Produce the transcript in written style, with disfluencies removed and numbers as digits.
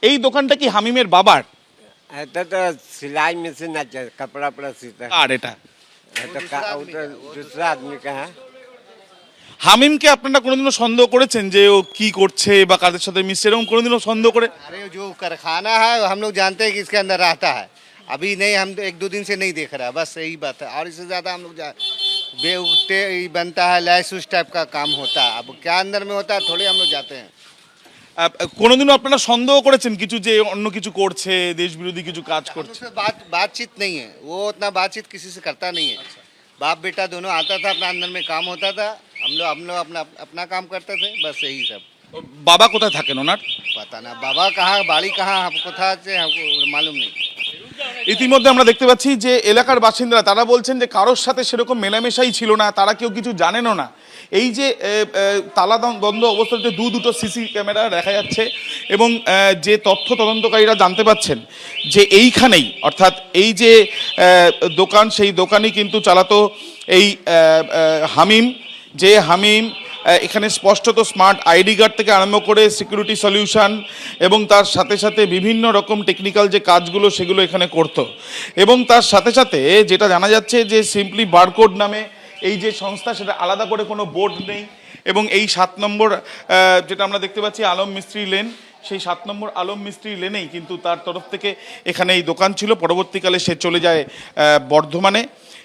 এই দোকানটা কি হামিমের বাবার? এটা তো सिलाई मशीन আছে कपड़ा पड़ा सीता আর এটা এটা दूसरा आदमी का है। হামিমকে আপনারা কোনোদিনও সন্দেহ করেছেন যে ও কি করছে বা কাদের সাথে মিশছে, এরকম কোনোদিনও সন্দেহ করে? अरे जो कारखाना है हम लोग जानते हैं कि इसके अंदर रहता है। अभी नहीं, हम एक दो दिन से नहीं देख रहा है, बस यही बात है। और इससे ज़्यादा हम लोग बेउटे बनता है, लैस उस टाइप का काम होता है। अब क्या अंदर में होता है थोड़ी हम लोग जाते हैं। কোনোদিনও আপনারা সন্দেহ করেছেন কিছু যে অন্য কিছু করছে, देश বিরোধী কিছু কাজ हम लोग করছে? से बातचीत नहीं है, वो उतना बातचीत किसी से करता नहीं है। बाप बेटा दोनों आता था, अपना अंदर में काम होता था, हम लोग अपना अपना काम करते थे, बस यही सब। বাবা কোথায় থাকেন ওনার? पता ना बाबा कहाँ, बाड़ी कहाँ, हमको था से हमको मालूम नहीं। ইতিমধ্যে আমরা দেখতে পাচ্ছি যে এলাকার বাসিন্দারা তারা বলছেন যে কারোর সাথে সেরকম মেলামেশাই ছিল না, তারা কেউ কিছু জানেনও না। এই যে তালা বন্ধ অবস্থাতে দুটো সিসি ক্যামেরা দেখা যাচ্ছে এবং যে তথ্য তদন্তকারীরা জানতে পাচ্ছেন যে এইখানেই, অর্থাৎ এই যে দোকান, সেই দোকানই কিন্তু চালাতো এই হামিম। যে হামিম এখানে স্পষ্টত স্মার্ট আইডি কার্ড থেকে আরম্ভ করে সিকিউরিটি সলিউশন এবং তার সাথে সাথে বিভিন্ন রকম টেকনিক্যাল যে কাজগুলো সেগুলো এখানে করতো। এবং তার সাথে সাথে যেটা জানা যাচ্ছে যে সিম্পলি বারকোড নামে এই যে সংস্থা, সেটা আলাদা করে কোনো বোর্ড নেই। এবং এই 7 নম্বর যেটা আমরা দেখতে পাচ্ছি আলম মিস্ত্রি লেন, সেই 7 নম্বর আলম মিস্ত্রি লেনেই কিন্তু তার তরফ থেকে এখানে এই দোকান ছিল। পরবর্তীকালে সে চলে যায় বর্ধমানে।